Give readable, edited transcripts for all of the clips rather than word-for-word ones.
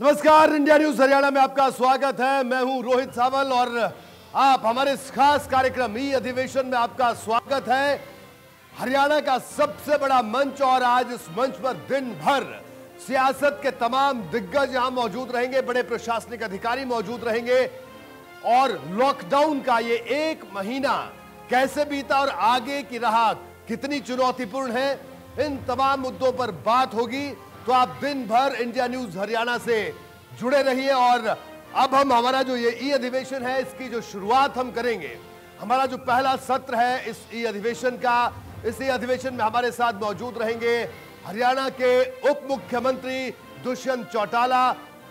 नमस्कार, India news Haryana में आपका स्वागत है। मैं हूं रोहित सावल और आप हमारे इस खास कार्यक्रम ई अधिवेशन में आपका स्वागत है। हरियाणा का सबसे बड़ा मंच और आज इस मंच पर दिन भर सियासत के तमाम दिग्गज यहां मौजूद रहेंगे, बड़े प्रशासनिक अधिकारी मौजूद रहेंगे और लॉकडाउन का ये एक महीना कैसे बीता और आगे की राह कितनी चुनौतीपूर्ण है, इन तमाम मुद्दों पर बात होगी। तो आप दिन भर इंडिया न्यूज हरियाणा से जुड़े रहिए और अब हमारा जो ये ई अधिवेशन है इसकी जो शुरुआत हम करेंगे। हमारा जो पहला सत्र है इस ई अधिवेशन का, इस ई अधिवेशन में हमारे साथ मौजूद रहेंगे हरियाणा के उप मुख्यमंत्री दुष्यंत चौटाला।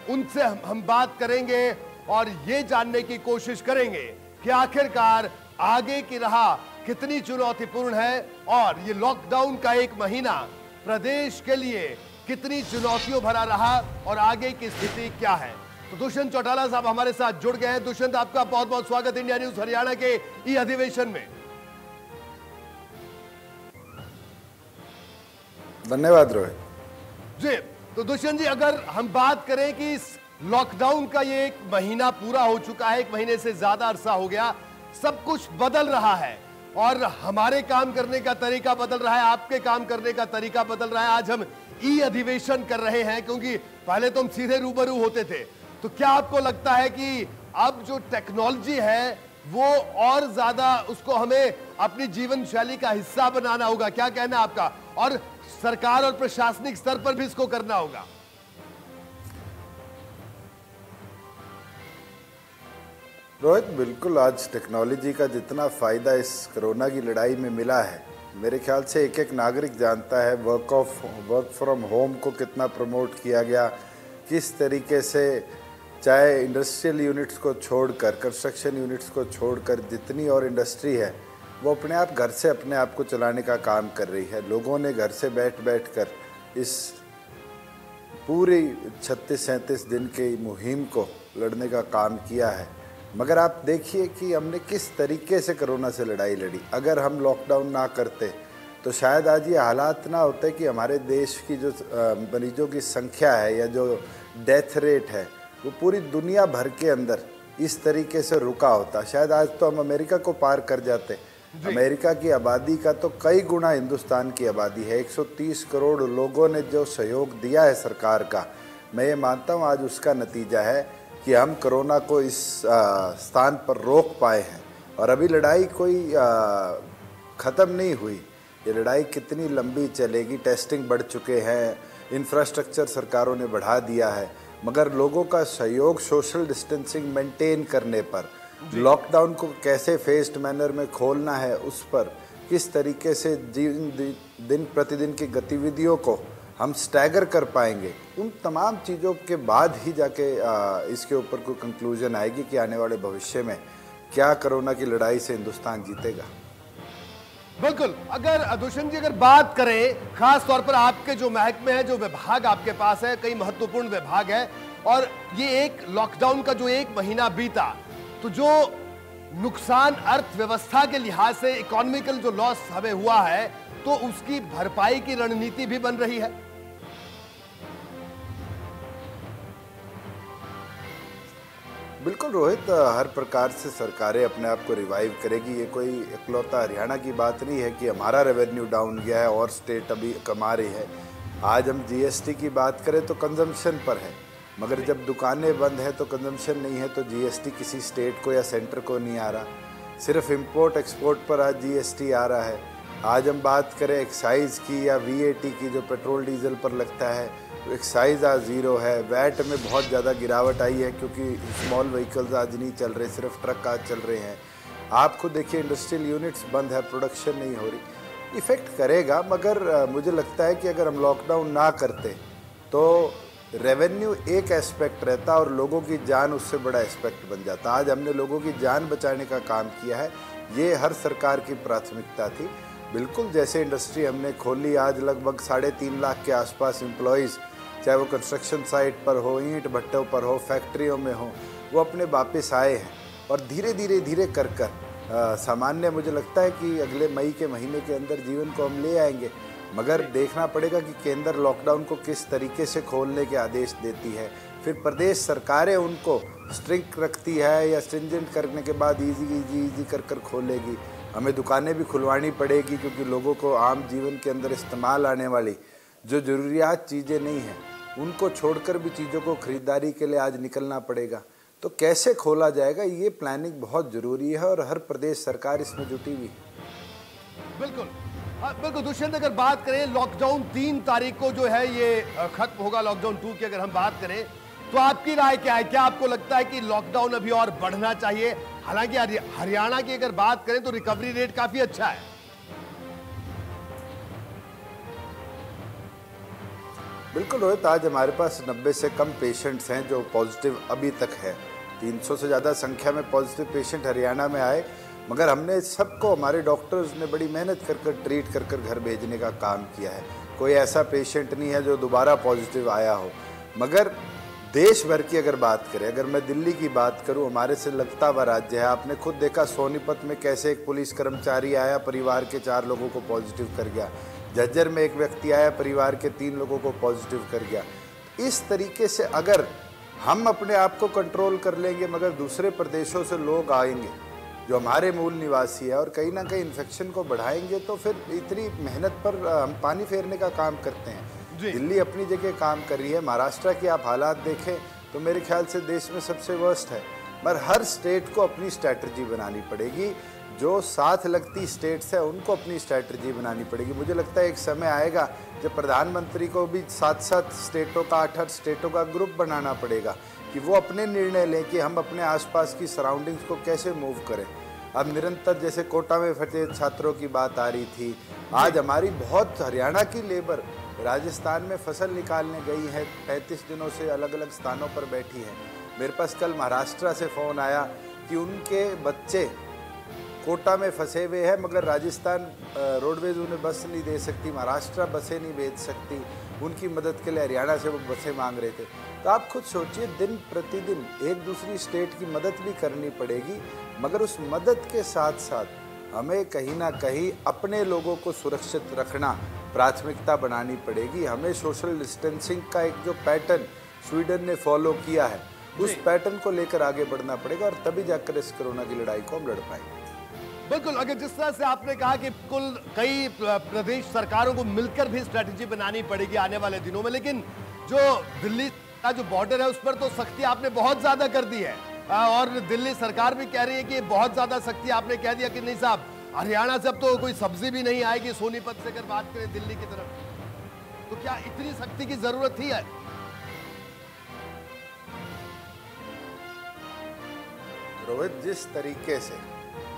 उनसे हम बात करेंगे और ये जानने की कोशिश करेंगे कि आखिरकार आगे की राह कितनी चुनौतीपूर्ण है और ये लॉकडाउन का एक महीना प्रदेश के लिए कितनी चुनौतियों भरा रहा और आगे की स्थिति क्या है। तो दुष्यंत चौटाला साहब हमारे साथ जुड़ गए हैं। दुष्यंत, आपका बहुत बहुत स्वागत इंडिया न्यूज हरियाणा के ई अधिवेशन में। धन्यवाद रोहित जी। तो दुष्यंत जी, अगर हम बात करें कि इस लॉकडाउन का ये एक महीना पूरा हो चुका है, एक महीने से ज्यादा अरसा हो गया, सब कुछ बदल रहा है और हमारे काम करने का तरीका बदल रहा है, आपके काम करने का तरीका बदल रहा है। आज हम ई अधिवेशन कर रहे हैं क्योंकि पहले तो हम सीधे रूबरू होते थे। तो क्या आपको लगता है कि अब जो टेक्नोलॉजी है वो और ज्यादा उसको हमें अपनी जीवन शैली का हिस्सा बनाना होगा? क्या कहना है आपका? और सरकार और प्रशासनिक स्तर पर भी इसको करना होगा। रोहित, बिल्कुल। आज टेक्नोलॉजी का जितना फ़ायदा इस कोरोना की लड़ाई में मिला है, मेरे ख्याल से एक एक नागरिक जानता है। वर्क फ्रॉम होम को कितना प्रमोट किया गया, किस तरीके से चाहे इंडस्ट्रियल यूनिट्स को छोड़कर, कंस्ट्रक्शन यूनिट्स को छोड़कर जितनी और इंडस्ट्री है वो अपने आप घर से अपने आप को चलाने का काम कर रही है। लोगों ने घर से बैठ कर इस पूरी 36-37 दिन की मुहिम को लड़ने का काम किया है। मगर आप देखिए कि हमने किस तरीके से कोरोना से लड़ाई लड़ी। अगर हम लॉकडाउन ना करते तो शायद आज ये हालात ना होते कि हमारे देश की जो मरीजों की संख्या है या जो डेथ रेट है वो पूरी दुनिया भर के अंदर इस तरीके से रुका होता। शायद आज तो हम अमेरिका को पार कर जाते। अमेरिका की आबादी का तो कई गुना हिंदुस्तान की आबादी है। 130 करोड़ लोगों ने जो सहयोग दिया है सरकार का, मैं ये मानता हूँ आज उसका नतीजा है कि हम कोरोना को इस स्थान पर रोक पाए हैं। और अभी लड़ाई कोई ख़त्म नहीं हुई, ये लड़ाई कितनी लंबी चलेगी। टेस्टिंग बढ़ चुके हैं, इंफ्रास्ट्रक्चर सरकारों ने बढ़ा दिया है, मगर लोगों का सहयोग सोशल डिस्टेंसिंग मेंटेन करने पर, लॉकडाउन को कैसे फेस्ड मैनर में खोलना है उस पर, किस तरीके से दिन प्रतिदिन की गतिविधियों को हम स्टैगर कर पाएंगे, उन तमाम चीज़ों के बाद ही जाके इसके ऊपर कोई कंक्लूजन आएगी कि आने वाले भविष्य में क्या कोरोना की लड़ाई से हिंदुस्तान जीतेगा। बिल्कुल। अगर दुष्यंत जी अगर बात करें खास तौर पर आपके जो महकमे है, जो विभाग आपके पास है, कई महत्वपूर्ण विभाग है और ये एक लॉकडाउन का जो एक महीना बीता तो जो नुकसान अर्थव्यवस्था के लिहाज से, इकोनॉमिकल जो लॉस हमें हुआ है, तो उसकी भरपाई की रणनीति भी बन रही है। बिल्कुल रोहित, हर प्रकार से सरकारें अपने आप को रिवाइव करेगी। ये कोई इकलौता हरियाणा की बात नहीं है कि हमारा रेवेन्यू डाउन गया है और स्टेट अभी कमा रही है। आज हम जीएसटी की बात करें तो कंजम्पशन पर है, मगर जब दुकानें बंद हैं तो कंजम्पशन नहीं है, तो जीएसटी किसी स्टेट को या सेंटर को नहीं आ रहा। सिर्फ इंपोर्ट एक्सपोर्ट पर आज जीएसटी आ रहा है। आज हम बात करें एक्साइज़ की या वीएटी की, जो पेट्रोल डीजल पर लगता है, तो एक्साइज आज ज़ीरो है। वैट में बहुत ज़्यादा गिरावट आई है क्योंकि स्मॉल व्हीकल्स आज नहीं चल रहे, सिर्फ ट्रक आज चल रहे हैं। आप खुद देखिए, इंडस्ट्रियल यूनिट्स बंद है, प्रोडक्शन नहीं हो रही। इफ़ेक्ट करेगा, मगर मुझे लगता है कि अगर हम लॉकडाउन ना करते तो रेवेन्यू एक एस्पेक्ट रहता और लोगों की जान उससे बड़ा एस्पेक्ट बन जाता। आज हमने लोगों की जान बचाने का काम किया है, ये हर सरकार की प्राथमिकता थी। बिल्कुल, जैसे इंडस्ट्री हमने खोली, आज लगभग 3.5 लाख के आसपास एम्प्लॉयज़, चाहे वो कंस्ट्रक्शन साइट पर हो, ईंट भट्टों पर हो, फैक्ट्रियों में हो, वो अपने वापस आए हैं और धीरे कर सामान्य मुझे लगता है कि अगले मई के महीने के अंदर जीवन को हम ले आएंगे। मगर देखना पड़ेगा कि केंद्र लॉकडाउन को किस तरीके से खोलने के आदेश देती है, फिर प्रदेश सरकारें उनको स्ट्रिक्ट रखती है या स्ट्रिंजेंट करने के बाद इजी कर कर खोलेगी। हमें दुकानें भी खुलवानी पड़ेगी क्योंकि लोगों को आम जीवन के अंदर इस्तेमाल आने वाली जो ज़रूरियात चीज़ें नहीं हैं उनको छोड़कर भी चीज़ों को ख़रीदारी के लिए आज निकलना पड़ेगा। तो कैसे खोला जाएगा, ये प्लानिंग बहुत ज़रूरी है और हर प्रदेश सरकार इसमें जुटी हुई है। बिल्कुल बिल्कुल दुष्यंत, अगर बात करें लॉकडाउन 3 तारीख को जो है ये खत्म होगा, लॉकडाउन 2 की अगर हम बात करें तो आपकी राय क्या है? क्या आपको लगता है कि लॉकडाउन अभी और बढ़ना चाहिए? हालांकि हरियाणा की अगर बात करें तो रिकवरी रेट काफी अच्छा है। बिल्कुल रोहित, आज हमारे पास 90 से कम पेशेंट्स हैं जो पॉजिटिव अभी तक है। 300 से ज़्यादा संख्या में पॉजिटिव पेशेंट हरियाणा में आए, मगर हमने सबको, हमारे डॉक्टर्स ने बड़ी मेहनत कर कर ट्रीट कर कर घर भेजने का काम किया है। कोई ऐसा पेशेंट नहीं है जो दोबारा पॉजिटिव आया हो। मगर देश भर की अगर बात करें, अगर मैं दिल्ली की बात करूं, हमारे से लगता हुआ राज्य है। आपने खुद देखा सोनीपत में कैसे एक पुलिस कर्मचारी आया, परिवार के 4 लोगों को पॉजिटिव कर गया। झज्जर में एक व्यक्ति आया, परिवार के 3 लोगों को पॉजिटिव कर गया। इस तरीके से अगर हम अपने आप को कंट्रोल कर लेंगे, मगर दूसरे प्रदेशों से लोग आएंगे जो हमारे मूल निवासी है और कहीं ना कहीं इन्फेक्शन को बढ़ाएंगे, तो फिर इतनी मेहनत पर हम पानी फेरने का काम करते हैं। दिल्ली अपनी जगह काम कर रही है। महाराष्ट्र की आप हालात देखें तो मेरे ख्याल से देश में सबसे वर्स्ट है। पर हर स्टेट को अपनी स्ट्रैटेजी बनानी पड़ेगी। जो साथ लगती स्टेट्स है उनको अपनी स्ट्रैटेजी बनानी पड़ेगी। मुझे लगता है एक समय आएगा जब प्रधानमंत्री को भी 7-7 स्टेटों का, 8-8 स्टेटों का ग्रुप बनाना पड़ेगा कि वो अपने निर्णय लें कि हम अपने आसपास की सराउंडिंग्स को कैसे मूव करें। अब निरंतर जैसे कोटा में फंसे छात्रों की बात आ रही थी, आज हमारी बहुत हरियाणा की लेबर राजस्थान में फसल निकालने गई है, 35 दिनों से अलग अलग स्थानों पर बैठी है। मेरे पास कल महाराष्ट्र से फ़ोन आया कि उनके बच्चे कोटा में फंसे हुए हैं, मगर राजस्थान रोडवेज उन्हें बस नहीं दे सकती, महाराष्ट्र बसें नहीं भेज सकती। उनकी मदद के लिए हरियाणा से वो बसें मांग रहे थे। तो आप खुद सोचिए, दिन प्रतिदिन एक दूसरी स्टेट की मदद भी करनी पड़ेगी, मगर उस मदद के साथ साथ हमें कहीं ना कहीं अपने लोगों को सुरक्षित रखना प्राथमिकता बनानी पड़ेगी। हमें सोशल डिस्टेंसिंग का एक जो पैटर्न स्वीडन ने फॉलो किया है, उस पैटर्न को लेकर आगे बढ़ना पड़ेगा और तभी जाकर इस कोरोना की लड़ाई को हम लड़ पाएंगे। बिल्कुल, अगर जिस तरह से आपने कहा कि कुल कई प्रदेश सरकारों को मिलकर भी स्ट्रेटेजी बनानी पड़ेगी आने वाले दिनों में, लेकिन जो दिल्ली का जो बॉर्डर है उस पर तो सख्ती आपने बहुत ज्यादा कर दी है और दिल्ली सरकार भी कह रही है कि बहुत ज्यादा सख्ती आपने कह दिया कि नहीं साहब, हरियाणा से अब तो कोई सब्जी भी नहीं आएगी। सोनीपत से अगर बात करें दिल्ली की तरफ, तो क्या इतनी सख्ती की जरूरत थी है? रोहित, जिस तरीके से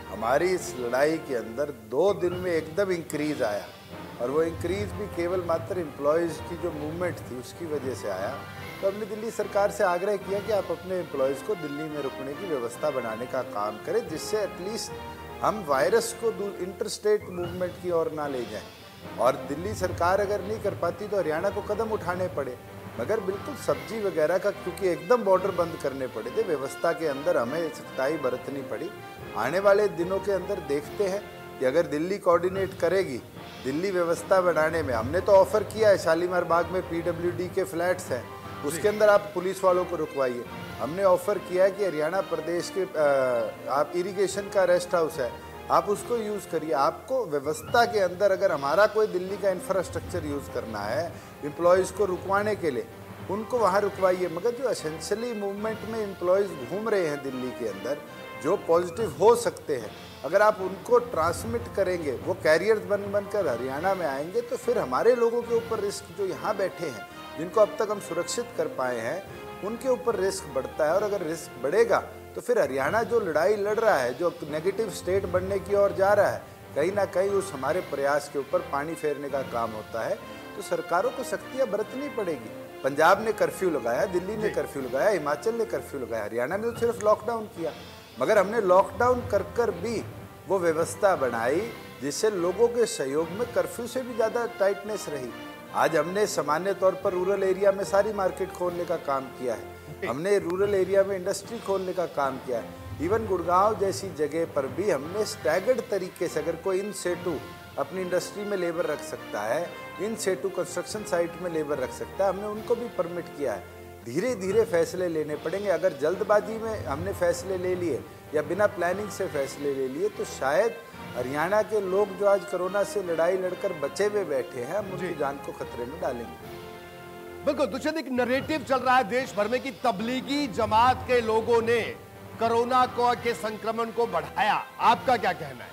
हमारी इस लड़ाई के अंदर 2 दिन में एकदम इंक्रीज आया, और वो इंक्रीज भी केवल मात्र एम्प्लॉयज़ की जो मूवमेंट थी उसकी वजह से आया, तो हमने दिल्ली सरकार से आग्रह किया कि आप अपने एम्प्लॉयज़ को दिल्ली में रुकने की व्यवस्था बनाने का काम करें, जिससे एटलीस्ट हम वायरस को इंटर स्टेट मूवमेंट की ओर ना ले जाएं। और दिल्ली सरकार अगर नहीं कर पाती तो हरियाणा को कदम उठाने पड़े। मगर बिल्कुल सब्जी वगैरह का क्योंकि एकदम बॉर्डर बंद करने पड़े थे, व्यवस्था के अंदर हमें सख्ताई बरतनी पड़ी। आने वाले दिनों के अंदर देखते हैं कि अगर दिल्ली कोऑर्डिनेट करेगी, दिल्ली व्यवस्था बनाने में, हमने तो ऑफर किया है, शालीमार बाग में PWD के फ्लैट्स हैं, उसके अंदर आप पुलिस वालों को रुकवाइए। हमने ऑफर किया है कि हरियाणा प्रदेश के आप इरिगेशन का रेस्ट हाउस है, आप उसको यूज़ करिए। आपको व्यवस्था के अंदर अगर हमारा कोई दिल्ली का इंफ्रास्ट्रक्चर यूज़ करना है एम्प्लॉयज़ को रुकवाने के लिए, उनको वहाँ रुकवाइए। मगर जो एसेंशियली मूवमेंट में एम्प्लॉयज़ घूम रहे हैं दिल्ली के अंदर, जो पॉजिटिव हो सकते हैं, अगर आप उनको ट्रांसमिट करेंगे, वो कैरियर्स बन कर हरियाणा में आएंगे, तो फिर हमारे लोगों के ऊपर रिस्क, जो यहाँ बैठे हैं जिनको अब तक हम सुरक्षित कर पाए हैं, उनके ऊपर रिस्क बढ़ता है। और अगर रिस्क बढ़ेगा तो फिर हरियाणा जो लड़ाई लड़ रहा है, जो नेगेटिव स्टेट बनने की ओर जा रहा है, कहीं ना कहीं उस हमारे प्रयास के ऊपर पानी फेरने का काम होता है। तो सरकारों को सख्तियाँ बरतनी पड़ेगी। पंजाब ने कर्फ्यू लगाया, दिल्ली ने कर्फ्यू लगाया, हिमाचल ने कर्फ्यू लगाया, हरियाणा ने तो सिर्फ लॉकडाउन किया। मगर हमने लॉकडाउन कर भी वो व्यवस्था बनाई जिससे लोगों के सहयोग में कर्फ्यू से भी ज़्यादा टाइटनेस रही। आज हमने सामान्य तौर पर रूरल एरिया में सारी मार्केट खोलने का काम किया है, हमने रूरल एरिया में इंडस्ट्री खोलने का काम किया है। इवन गुड़गांव जैसी जगह पर भी हमने स्टैगर्ड तरीके से, अगर कोई इन सेटू अपनी इंडस्ट्री में लेबर रख सकता है, इन सेटू कंस्ट्रक्शन साइट में लेबर रख सकता है, हमने उनको भी परमिट किया है। धीरे धीरे फैसले लेने पड़ेंगे। अगर जल्दबाजी में हमने फैसले ले लिए या बिना प्लानिंग से फैसले ले लिए तो शायद हरियाणा के लोग जो आज कोरोना से लड़ाई लड़कर बचे हुए बैठे हैं, हम उनकी जान को खतरे में डालेंगे। बिल्कुल दुष्यंत, एक नरेटिव चल रहा है देश भर में कि तबलीगी जमात के लोगों ने कोरोना के संक्रमण को बढ़ाया। आपका क्या कहना है?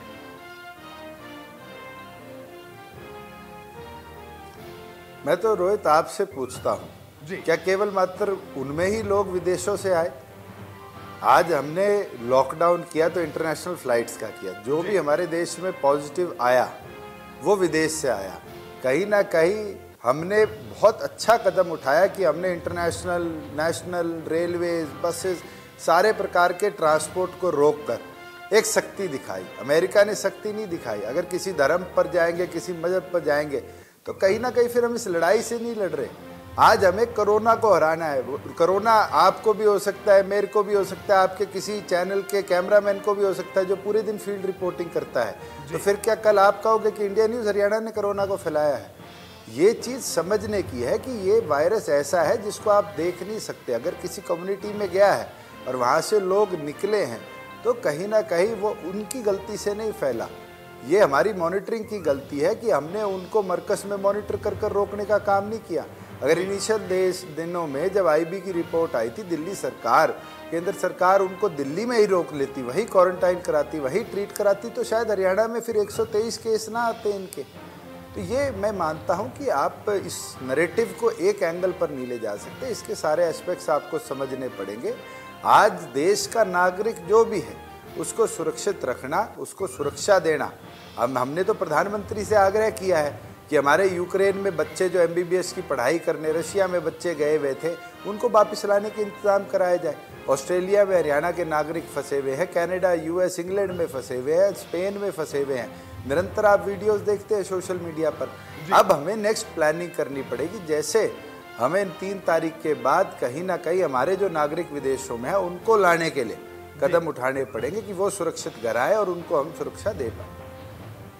मैं तो रोहित आपसे पूछता हूं, क्या केवल मात्र उनमें ही लोग विदेशों से आए? आज हमने लॉकडाउन किया तो इंटरनेशनल फ्लाइट्स का किया। जो भी हमारे देश में पॉजिटिव आया वो विदेश से आया। कहीं ना कहीं हमने बहुत अच्छा कदम उठाया कि हमने इंटरनेशनल, नेशनल, रेलवे, बसेस, सारे प्रकार के ट्रांसपोर्ट को रोककर एक शक्ति दिखाई। अमेरिका ने शक्ति नहीं दिखाई। अगर किसी धर्म पर जाएंगे, किसी मजहब पर जाएंगे तो कहीं ना कहीं फिर हम इस लड़ाई से नहीं लड़ रहे। आज हमें कोरोना को हराना है। कोरोना आपको भी हो सकता है, मेरे को भी हो सकता है, आपके किसी चैनल के कैमरामैन को भी हो सकता है जो पूरे दिन फील्ड रिपोर्टिंग करता है। तो फिर क्या कल आप कहोगे कि इंडिया न्यूज़ हरियाणा ने कोरोना को फैलाया है? ये चीज़ समझने की है कि ये वायरस ऐसा है जिसको आप देख नहीं सकते। अगर किसी कम्युनिटी में गया है और वहाँ से लोग निकले हैं तो कहीं ना कहीं वो उनकी गलती से नहीं फैला। ये हमारी मॉनिटरिंग की गलती है कि हमने उनको मरकज़ में मॉनिटर कर रोकने का काम नहीं किया। अगर इनिशियल दिनों में जब आईबी की रिपोर्ट आई थी, दिल्ली सरकार, केंद्र सरकार उनको दिल्ली में ही रोक लेती, वही क्वारंटाइन कराती, वही ट्रीट कराती, तो शायद हरियाणा में फिर 123 केस ना आते इनके। तो ये मैं मानता हूँ कि आप इस नरेटिव को एक एंगल पर नहीं ले जा सकते। इसके सारे एस्पेक्ट्स आपको समझने पड़ेंगे। आज देश का नागरिक जो भी है उसको सुरक्षित रखना, उसको सुरक्षा देना। हमने तो प्रधानमंत्री से आग्रह किया है कि हमारे यूक्रेन में बच्चे जो एमबीबीएस की पढ़ाई करने, रशिया में बच्चे गए हुए थे, उनको वापस लाने के इंतजाम कराया जाए। ऑस्ट्रेलिया में हरियाणा के नागरिक फंसे हुए हैं, कनाडा, यूएस, इंग्लैंड में फंसे हुए हैं, स्पेन में फंसे हुए हैं। निरंतर आप वीडियोस देखते हैं सोशल मीडिया पर। अब हमें नेक्स्ट प्लानिंग करनी पड़ेगी। जैसे हमें 3 तारीख के बाद कहीं ना कहीं हमारे जो नागरिक विदेशों में है उनको लाने के लिए कदम उठाने पड़ेंगे कि वो सुरक्षित घर आए और उनको हम सुरक्षा दे पाए।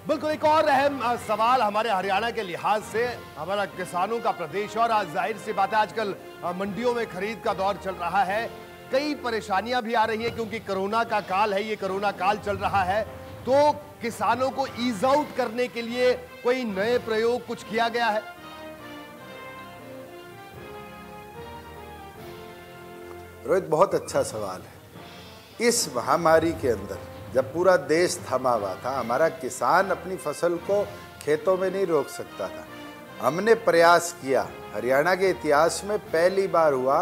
बिल्कुल, एक और अहम सवाल हमारे हरियाणा के लिहाज से, हमारा किसानों का प्रदेश और आज जाहिर सी बात है आजकल मंडियों में खरीद का दौर चल रहा है, कई परेशानियां भी आ रही है क्योंकि कोरोना का काल है, ये कोरोना काल चल रहा है। तो किसानों को ईज आउट करने के लिए कोई नए प्रयोग कुछ किया गया है? रोहित, बहुत अच्छा सवाल है। इस महामारी के अंदर जब पूरा देश थमा हुआ था, हमारा किसान अपनी फसल को खेतों में नहीं रोक सकता था। हमने प्रयास किया। हरियाणा के इतिहास में पहली बार हुआ,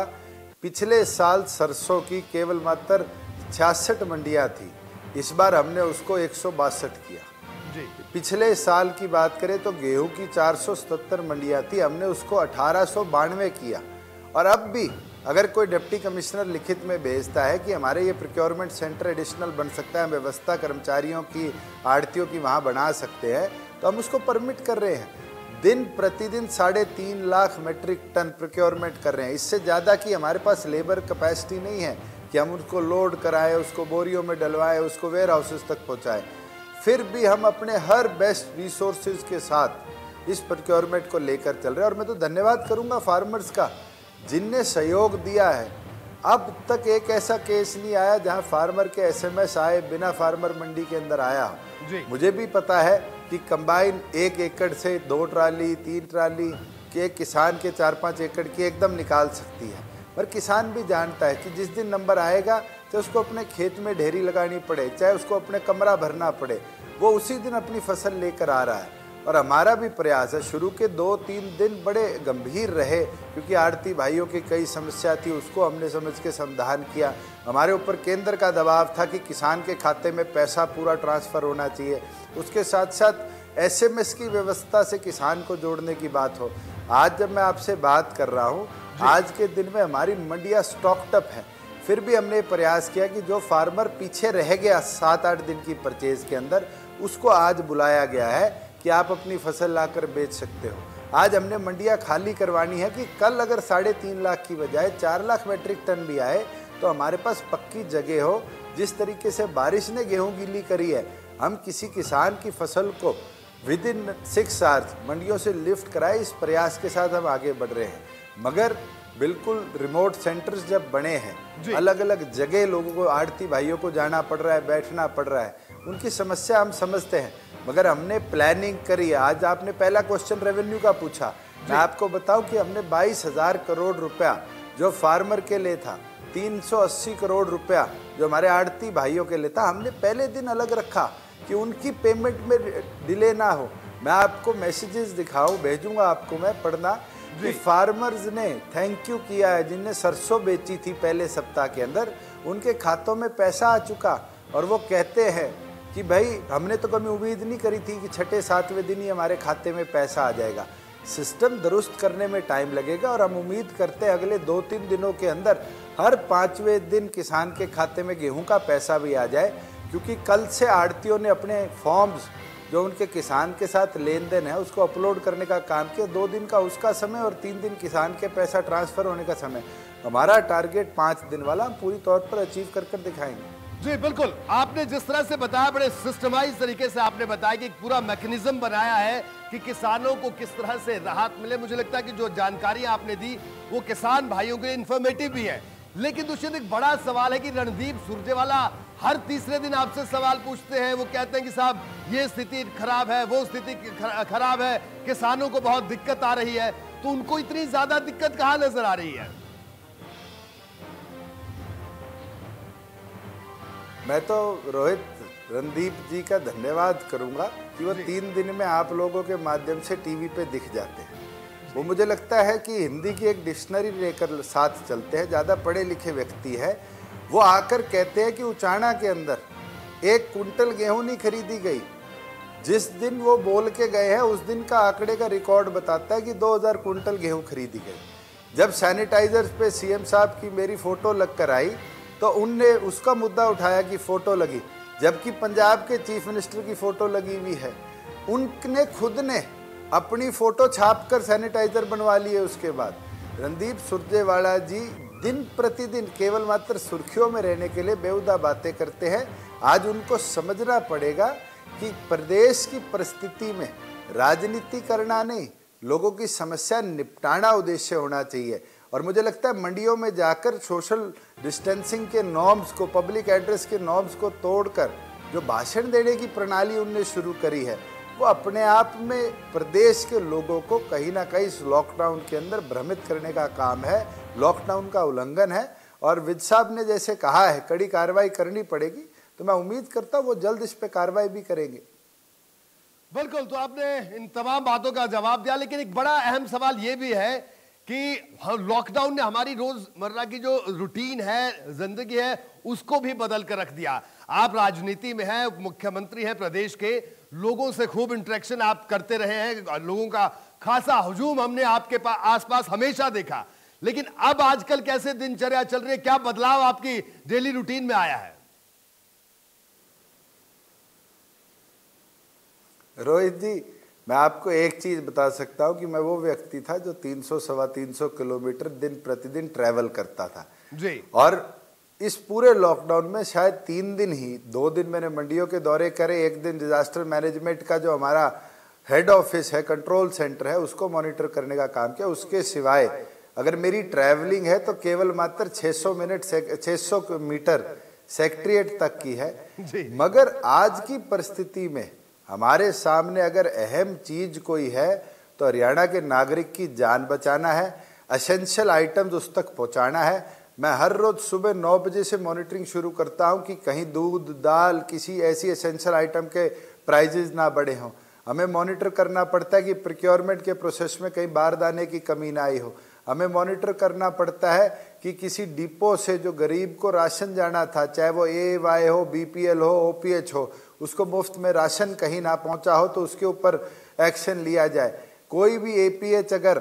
पिछले साल सरसों की केवल मात्र 66 मंडियां थी, इस बार हमने उसको 162 किया। पिछले साल की बात करें तो गेहूं की 477 मंडियां थी, हमने उसको 1892 किया। और अब भी अगर कोई डिप्टी कमिश्नर लिखित में भेजता है कि हमारे ये प्रोक्योरमेंट सेंटर एडिशनल बन सकता है, व्यवस्था कर्मचारियों की, आड़तियों की वहाँ बना सकते हैं, तो हम उसको परमिट कर रहे हैं। दिन प्रतिदिन 3.5 लाख मेट्रिक टन प्रोक्योरमेंट कर रहे हैं। इससे ज़्यादा की हमारे पास लेबर कैपेसिटी नहीं है कि हम उसको लोड कराएं, उसको बोरियों में डलवाएं, उसको वेयर हाउसेस तक पहुँचाएँ। फिर भी हम अपने हर बेस्ट रिसोर्सेज के साथ इस प्रोक्योरमेंट को लेकर चल रहे हैं। और मैं तो धन्यवाद करूँगा फार्मर्स का जिनने सहयोग दिया है। अब तक एक ऐसा केस नहीं आया जहां फार्मर के एसएमएस आए बिना फार्मर मंडी के अंदर आया। मुझे भी पता है कि कंबाइन 1 एकड़ से 2 ट्राली 3 ट्राली के किसान के 4-5 एकड़ की एकदम निकाल सकती है, पर किसान भी जानता है कि जिस दिन नंबर आएगा चाहे उसको अपने खेत में ढेरी लगानी पड़े, चाहे उसको अपने कमरा भरना पड़े, वो उसी दिन अपनी फसल लेकर आ रहा है। और हमारा भी प्रयास है। शुरू के 2-3 दिन बड़े गंभीर रहे क्योंकि आड़ती भाइयों की कई समस्या थी, उसको हमने समझ के समाधान किया। हमारे ऊपर केंद्र का दबाव था कि किसान के खाते में पैसा पूरा ट्रांसफ़र होना चाहिए, उसके साथ साथ एसएमएस की व्यवस्था से किसान को जोड़ने की बात हो। आज जब मैं आपसे बात कर रहा हूँ, आज के दिन में हमारी मंडियाँ स्टॉक्ड अप हैं। फिर भी हमने प्रयास किया कि जो फार्मर पीछे रह गया 7-8 दिन की परचेज के अंदर, उसको आज बुलाया गया है कि आप अपनी फसल लाकर बेच सकते हो। आज हमने मंडियां खाली करवानी है कि कल अगर 3.5 लाख की बजाय 4 लाख मेट्रिक टन भी आए तो हमारे पास पक्की जगह हो। जिस तरीके से बारिश ने गेहूं गीली करी है, हम किसी किसान की फसल को विदिन 6 आवर्स मंडियों से लिफ्ट कराए, इस प्रयास के साथ हम आगे बढ़ रहे हैं। मगर बिल्कुल रिमोट सेंटर्स जब बने हैं, अलग अलग जगह लोगों को, आड़ती भाइयों को जाना पड़ रहा है, बैठना पड़ रहा है, उनकी समस्या हम समझते हैं, मगर हमने प्लानिंग करी। आज आपने पहला क्वेश्चन रेवेन्यू का पूछा, मैं आपको बताऊं कि हमने 22,000 करोड़ रुपया जो फार्मर के लिए था, 380 करोड़ रुपया जो हमारे आड़ती भाइयों के लिए था, हमने पहले दिन अलग रखा कि उनकी पेमेंट में डिले ना हो। मैं आपको मैसेजेस दिखाऊं, भेजूंगा आपको, मैं पढ़ना कि फार्मर्स ने थैंक यू किया है, जिनने सरसों बेची थी पहले सप्ताह के अंदर, उनके खातों में पैसा आ चुका, और वो कहते हैं कि भाई हमने तो कभी उम्मीद नहीं करी थी कि 6-7वें दिन ही हमारे खाते में पैसा आ जाएगा। सिस्टम दुरुस्त करने में टाइम लगेगा, और हम उम्मीद करते हैं अगले 2-3 दिनों के अंदर हर 5वें दिन किसान के खाते में गेहूं का पैसा भी आ जाए, क्योंकि कल से आड़तियों ने अपने फॉर्म्स जो उनके किसान के साथ लेन देन है उसको अपलोड करने का काम किया। 2 दिन का उसका समय और 3 दिन किसान के पैसा ट्रांसफर होने का समय। हमारा टारगेट 5 दिन वाला हम पूरी तौर पर अचीव कर दिखाएंगे। जी बिल्कुल, आपने जिस तरह से बताया, बड़े सिस्टमाइज तरीके से आपने बताया कि एक पूरा मैकेनिज्म बनाया है कि किसानों को किस तरह से राहत मिले। मुझे लगता है कि जो जानकारी आपने दी वो किसान भाइयों के लिए इंफॉर्मेटिव भी है। लेकिन दूसरी एक बड़ा सवाल है कि रणदीप सुरजेवाला हर तीसरे दिन आपसे सवाल पूछते हैं। वो कहते हैं कि साहब ये स्थिति खराब है, वो स्थिति खराब है, किसानों को बहुत दिक्कत आ रही है। तो उनको इतनी ज्यादा दिक्कत कहां नजर आ रही है? मैं तो रोहित रणदीप जी का धन्यवाद करूंगा कि वो 3 दिन में आप लोगों के माध्यम से टीवी पे दिख जाते हैं। वो मुझे लगता है कि हिंदी की एक डिक्शनरी लेकर साथ चलते हैं, ज़्यादा पढ़े लिखे व्यक्ति है। वो आकर कहते हैं कि उचाना के अंदर 1 कुंटल गेहूं नहीं खरीदी गई। जिस दिन वो बोल के गए हैं उस दिन का आंकड़े का रिकॉर्ड बताता है कि 2000 कुंटल गेहूं खरीदी गई। जब सैनिटाइजर्स पे सीएम साहब की मेरी फोटो लग कर आई तो उनने उसका मुद्दा उठाया कि फोटो लगी, जबकि पंजाब के चीफ मिनिस्टर की फोटो लगी हुई है। उनने खुद ने अपनी फोटो छापकर सैनिटाइजर बनवा लिए। उसके बाद रणदीप सुरजेवाला जी दिन प्रतिदिन केवल मात्र सुर्खियों में रहने के लिए बेहुदा बातें करते हैं। आज उनको समझना पड़ेगा कि प्रदेश की परिस्थिति में राजनीति करना नहीं, लोगों की समस्या निपटाना उद्देश्य होना चाहिए। और मुझे लगता है मंडियों में जाकर सोशल डिस्टेंसिंग के नॉर्म्स को, पब्लिक एड्रेस के नॉर्म्स को तोड़कर जो भाषण देने की प्रणाली उनने शुरू करी है, वो अपने आप में प्रदेश के लोगों को कहीं ना कहीं इस लॉकडाउन के अंदर भ्रमित करने का काम है। लॉकडाउन का उल्लंघन है, और विज साहब ने जैसे कहा है कड़ी कार्रवाई करनी पड़ेगी, तो मैं उम्मीद करता हूँ वो जल्द इस पे कार्रवाई भी करेंगे। बिल्कुल, तो आपने इन तमाम बातों का जवाब दिया, लेकिन एक बड़ा अहम सवाल ये भी है कि लॉकडाउन ने हमारी रोजमर्रा की जो रूटीन है, जिंदगी है, उसको भी बदल कर रख दिया। आप राजनीति में हैं, मुख्यमंत्री हैं प्रदेश के, लोगों से खूब इंटरेक्शन आप करते रहे हैं, लोगों का खासा हुजूम हमने आपके आसपास हमेशा देखा। लेकिन अब आजकल कैसे दिनचर्या चल रही है, क्या बदलाव आपकी डेली रूटीन में आया है? रोहित जी, मैं आपको एक चीज बता सकता हूं कि मैं वो व्यक्ति था जो 300-325 किलोमीटर दिन प्रतिदिन ट्रैवल करता था जी। और इस पूरे लॉकडाउन में शायद 3 दिन ही, 2 दिन मैंने मंडियों के दौरे करे, 1 दिन डिजास्टर मैनेजमेंट का जो हमारा हेड ऑफिस है, कंट्रोल सेंटर है, उसको मॉनिटर करने का काम किया। उसके सिवाय अगर मेरी ट्रैवलिंग है तो केवल मात्र 600 मीटर सेक्रेटरीट तक की है। मगर आज की परिस्थिति में हमारे सामने अगर अहम चीज कोई है तो हरियाणा के नागरिक की जान बचाना है, एसेंशियल आइटम्स उस तक पहुंचाना है। मैं हर रोज सुबह 9 बजे से मॉनिटरिंग शुरू करता हूं कि कहीं दूध, दाल, किसी ऐसी एसेंशियल आइटम के प्राइजेज ना बढ़े हों। हमें मॉनिटर करना पड़ता है कि प्रोक्योरमेंट के प्रोसेस में कहीं बारदाने की कमी ना आई हो। हमें मॉनिटर करना पड़ता है कि किसी डिपो से जो गरीब को राशन जाना था, चाहे वो AY हो, BPL हो, OPH हो, उसको मुफ्त में राशन कहीं ना पहुंचा हो तो उसके ऊपर एक्शन लिया जाए। कोई भी APH अगर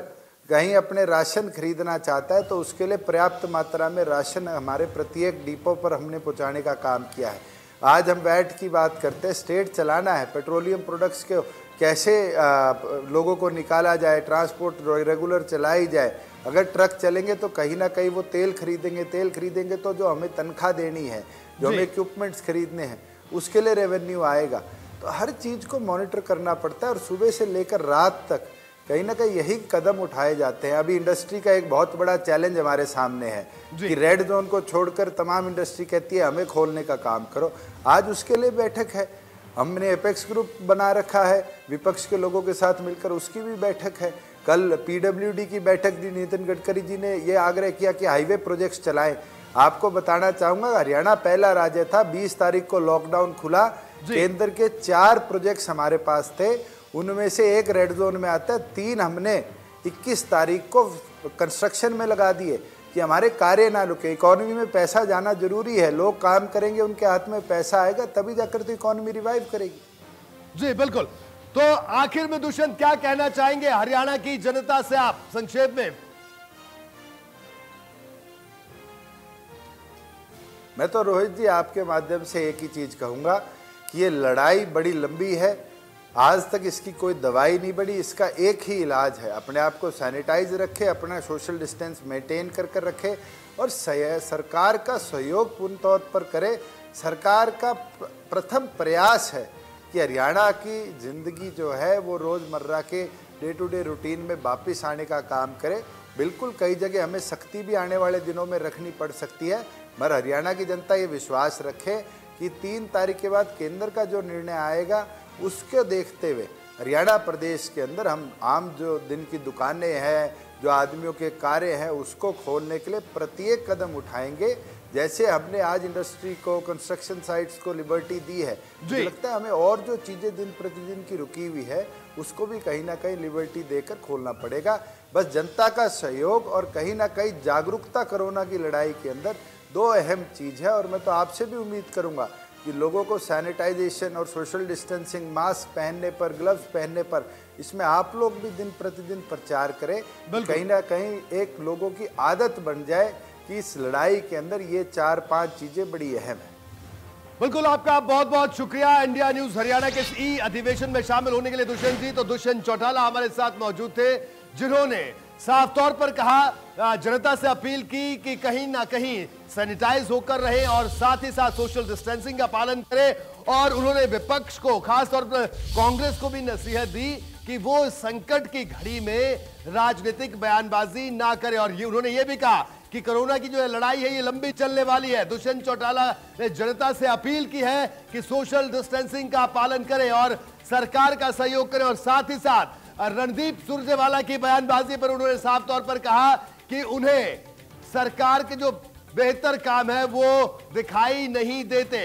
कहीं अपने राशन खरीदना चाहता है तो उसके लिए पर्याप्त मात्रा में राशन हमारे प्रत्येक डिपो पर हमने पहुंचाने का काम किया है। आज हम वैट की बात करते हैं, स्टेट चलाना है, पेट्रोलियम प्रोडक्ट्स के कैसे लोगों को निकाला जाए, ट्रांसपोर्ट रेगुलर चलाई जाए। अगर ट्रक चलेंगे तो कहीं ना कहीं वो तेल खरीदेंगे तो जो हमें तनख्वाह देनी है, जो हमें इक्विपमेंट्स खरीदने हैं, उसके लिए रेवेन्यू आएगा। तो हर चीज़ को मॉनिटर करना पड़ता है और सुबह से लेकर रात तक कहीं ना कहीं यही कदम उठाए जाते हैं। अभी इंडस्ट्री का एक बहुत बड़ा चैलेंज हमारे सामने है कि रेड जोन को छोड़कर तमाम इंडस्ट्री कहती है हमें खोलने का काम करो। आज उसके लिए बैठक है, हमने एपेक्स ग्रुप बना रखा है, विपक्ष के लोगों के साथ मिलकर उसकी भी बैठक है। कल पीडब्ल्यूडी की बैठक दी, नितिन गडकरी जी ने ये आग्रह किया कि हाईवे प्रोजेक्ट्स चलाएं। आपको बताना चाहूँगा, हरियाणा पहला राज्य था, 20 तारीख को लॉकडाउन खुला, केंद्र के 4 प्रोजेक्ट्स हमारे पास थे, उनमें से एक रेड जोन में आता है, 3 हमने 21 तारीख को कंस्ट्रक्शन में लगा दिए कि हमारे कार्य ना रुके। इकोनॉमी में पैसा जाना जरूरी है, लोग काम करेंगे, उनके हाथ में पैसा आएगा तभी जाकर तो इकोनॉमी रिवाइव करेगी। जी बिल्कुल। तो आखिर में दुष्यंत क्या कहना चाहेंगे हरियाणा की जनता से आप संक्षेप में? मैं तो रोहित जी आपके माध्यम से एक ही चीज कहूंगा कि ये लड़ाई बड़ी लंबी है, आज तक इसकी कोई दवाई नहीं बढ़ी। इसका एक ही इलाज है, अपने आप को सैनिटाइज रखे, अपना सोशल डिस्टेंस मेंटेन कर रखे और सरकार का सहयोग पूर्ण तौर पर करे। सरकार का प्रथम प्रयास है कि हरियाणा की ज़िंदगी जो है वो रोज़मर्रा के डे टू डे रूटीन में वापस आने का काम करे। बिल्कुल कई जगह हमें सख्ती भी आने वाले दिनों में रखनी पड़ सकती है, मगर हरियाणा की जनता ये विश्वास रखे कि 3 तारीख के बाद केंद्र का जो निर्णय आएगा उसके देखते हुए हरियाणा प्रदेश के अंदर हम आम जो दिन की दुकानें हैं, जो आदमियों के कार्य हैं, उसको खोलने के लिए प्रत्येक कदम उठाएंगे। जैसे हमने आज इंडस्ट्री को, कंस्ट्रक्शन साइट्स को लिबर्टी दी है, मुझे लगता है हमें और जो चीज़ें दिन प्रतिदिन की रुकी हुई है उसको भी कहीं ना कहीं लिबर्टी देकर खोलना पड़ेगा। बस जनता का सहयोग और कहीं ना कहीं जागरूकता कोरोना की लड़ाई के अंदर 2 अहम चीज़ है। और मैं तो आपसे भी उम्मीद करूंगा कि लोगों को सैनिटाइजेशन और सोशल डिस्टेंसिंग, मास्क पहनने पर, ग्लव्स पहनने पर, इसमें आप लोग भी दिन प्रतिदिन प्रचार करें। कहीं ना कहीं एक लोगों की आदत बन जाए कि इस लड़ाई के अंदर ये 4-5 चीजें बड़ी अहम है। बिल्कुल, आपका बहुत बहुत शुक्रिया इंडिया न्यूज हरियाणा के इस ई अधिवेशन में शामिल होने के लिए दुष्यंत जी। तो दुष्यंत चौटाला हमारे साथ मौजूद थे, जिन्होंने साफ तौर पर कहा, जनता से अपील की कि कहीं ना कहीं सैनिटाइज होकर रहे और साथ ही साथ सोशल डिस्टेंसिंग का पालन करें। और उन्होंने विपक्ष को, खासतौर पर कांग्रेस को भी नसीहत दी कि वो संकट की घड़ी में राजनीतिक बयानबाजी ना करे। और उन्होंने ये भी कहा कि कोरोना की जो लड़ाई है ये लंबी चलने वाली है। दुष्यंत चौटाला ने जनता से अपील की है कि सोशल डिस्टेंसिंग का पालन करें और सरकार का सहयोग करें। और साथ ही साथ रणदीप सुरजेवाला की बयानबाजी पर उन्होंने साफ तौर पर कहा कि उन्हें सरकार के जो बेहतर काम है वो दिखाई नहीं देते।